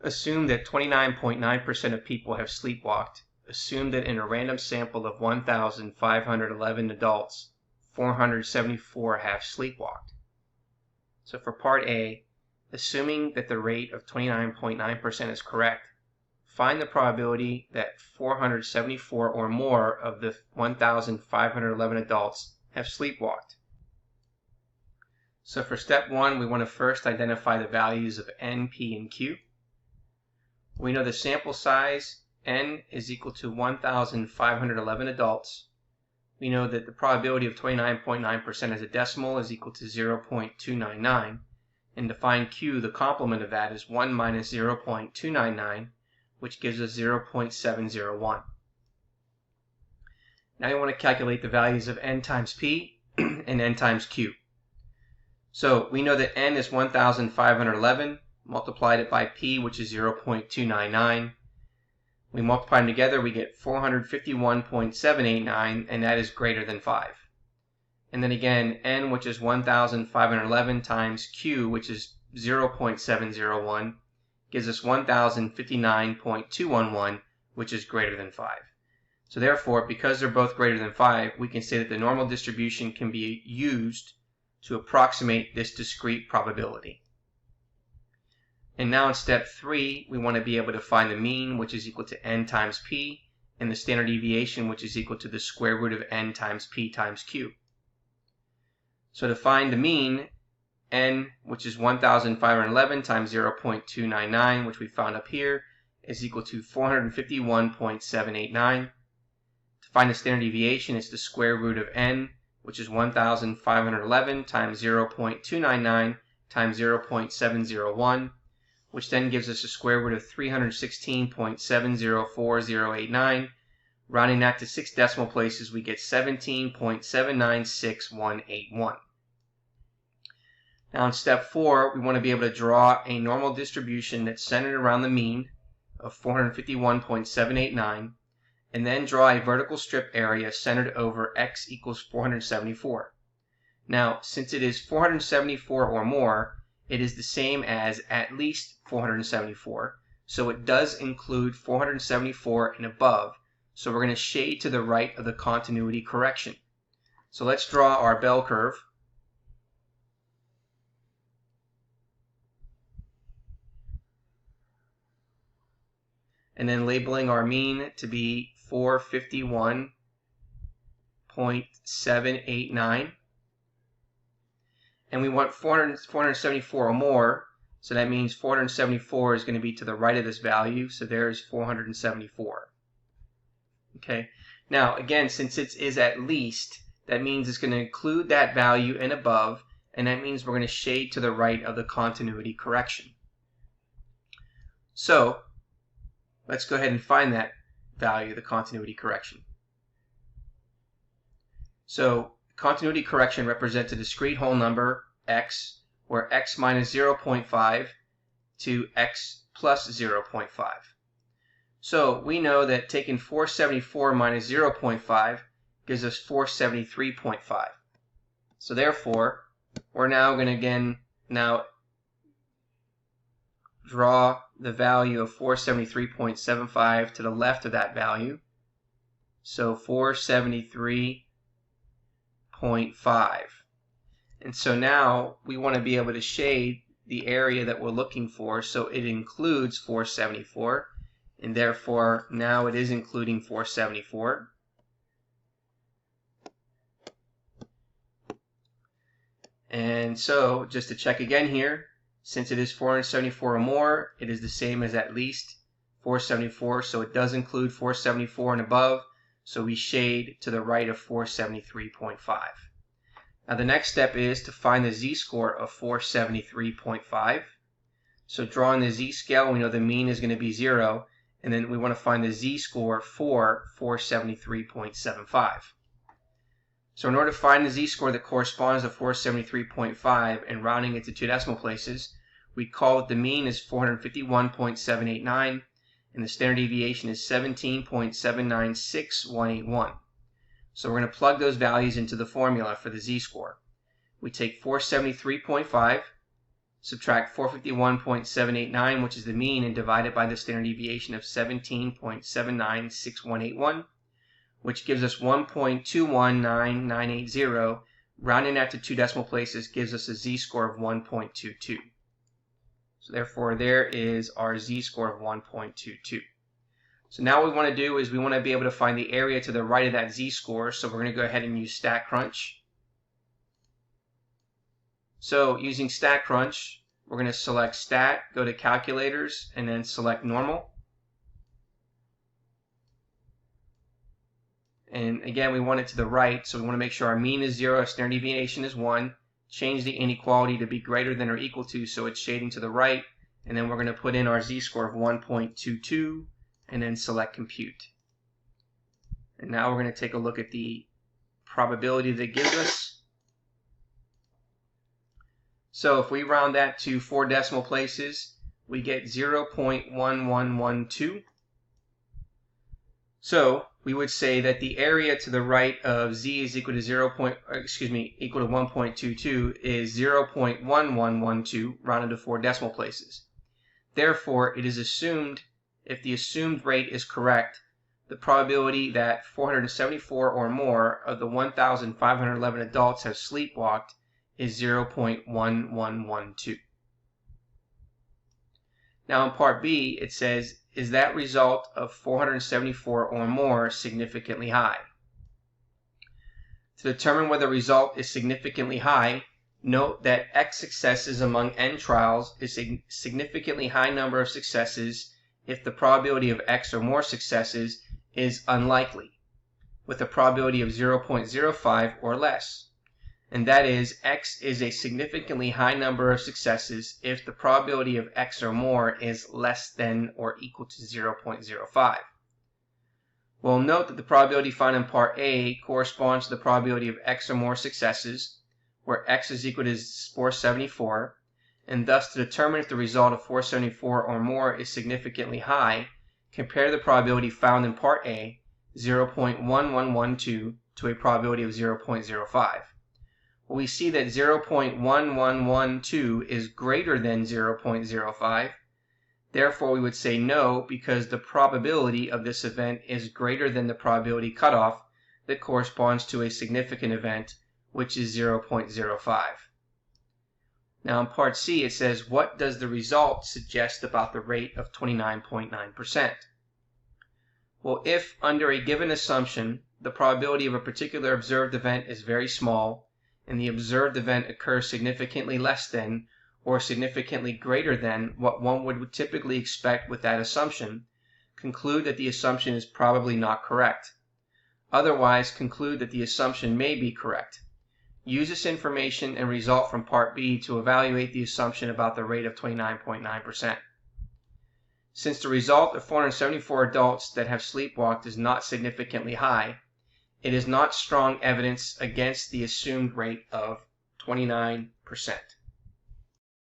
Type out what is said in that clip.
Assume that 29.9% of people have sleepwalked. Assume that in a random sample of 1,511 adults, 474 have sleepwalked. So for part A, assuming that the rate of 29.9% is correct, find the probability that 474 or more of the 1,511 adults have sleepwalked. So for step 1, we want to first identify the values of N, P, and Q. We know the sample size, N, is equal to 1,511 adults. We know that the probability of 29.9% as a decimal is equal to 0.299. And to find Q, the complement of that is 1 minus 0.299, which gives us 0.701. Now you want to calculate the values of N times P and N times Q. So we know that N is 1,511. Multiplied it by P, which is 0.299. We multiply them together, we get 451.789, and that is greater than 5. And then again, N, which is 1,511 times Q, which is 0.701, gives us 1,059.211, which is greater than 5. So therefore, because they're both greater than 5, we can say that the normal distribution can be used to approximate this discrete probability. And now in step 3, we want to be able to find the mean, which is equal to N times P, and the standard deviation, which is equal to the square root of N times P times Q. So to find the mean, N, which is 1,511 times 0.299, which we found up here, is equal to 451.789. To find the standard deviation, it's the square root of N, which is 1,511 times 0.299 times 0.701. which then gives us a square root of 316.704089. Rounding that to 6 decimal places, we get 17.796181. Now in step 4, we want to be able to draw a normal distribution that's centered around the mean of 451.789, and then draw a vertical strip area centered over x equals 474. Now, since it is 474 or more, it is the same as at least 474, so it does include 474 and above, so we're going to shade to the right of the continuity correction. So let's draw our bell curve. And then labeling our mean to be 451.789. And we want 474 or more, so that means 474 is going to be to the right of this value, so there's 474. Okay, now again, since it is at least, that means it's going to include that value and above, and that means we're going to shade to the right of the continuity correction. So let's go ahead and find that value of the continuity correction. So continuity correction represents a discrete whole number, x, where x minus 0.5 to x plus 0.5. So we know that taking 474 minus 0.5 gives us 473.5. So therefore, we're now going to again draw the value of 473.75 to the left of that value. So 473.5. And so now we want to be able to shade the area that we're looking for so it includes 474, and therefore now it is including 474. And so just to check again here, since it is 474 or more, it is the same as at least 474, so it does include 474 and above, so we shade to the right of 473.5. Now the next step is to find the z-score of 473.5. So drawing the z-scale, we know the mean is going to be 0, and then we want to find the z-score for 473.75. So in order to find the z-score that corresponds to 473.5 and rounding it to 2 decimal places, we call that the mean is 451.789 and the standard deviation is 17.796181. So we're going to plug those values into the formula for the z-score. We take 473.5, subtract 451.789, which is the mean, and divide it by the standard deviation of 17.796181, which gives us 1.219980. Rounding that to 2 decimal places gives us a z-score of 1.22. So therefore, there is our z-score of 1.22. So now what we want to do is we want to be able to find the area to the right of that z-score. So we're going to go ahead and use StatCrunch. So using StatCrunch, we're going to select Stat, go to Calculators, and then select Normal. And again, we want it to the right, so we want to make sure our mean is 0, our standard deviation is 1. Change the inequality to be greater than or equal to, so it's shading to the right. And then we're going to put in our z-score of 1.22 and then select Compute. And now we're going to take a look at the probability that it gives us. So if we round that to 4 decimal places, we get 0.1112. So we would say that the area to the right of z is equal to equal to 1.22 is 0.1112 rounded to 4 decimal places. Therefore, it is assumed, if the assumed rate is correct, the probability that 474 or more of the 1,511 adults have sleepwalked is 0.1112. Now in part B, it says, is that result of 474 or more significantly high? To determine whether the result is significantly high, note that X successes among N trials is a significantly high number of successes if the probability of X or more successes is unlikely, with a probability of 0.05 or less. And that is, X is a significantly high number of successes if the probability of X or more is less than or equal to 0.05. Well, note that the probability found in part A corresponds to the probability of X or more successes, where X is equal to 474, and thus to determine if the result of 474 or more is significantly high, compare the probability found in part A, 0.1112, to a probability of 0.05. We see that 0.1112 is greater than 0.05. Therefore, we would say no, because the probability of this event is greater than the probability cutoff that corresponds to a significant event, which is 0.05. Now in part C, it says, what does the result suggest about the rate of 29.9%? Well, if under a given assumption, the probability of a particular observed event is very small, and the observed event occurs significantly less than or significantly greater than what one would typically expect with that assumption, conclude that the assumption is probably not correct. Otherwise, conclude that the assumption may be correct. Use this information and result from part B to evaluate the assumption about the rate of 29.9%. Since the result of 474 adults that have sleepwalked is not significantly high, it is not strong evidence against the assumed rate of 29%.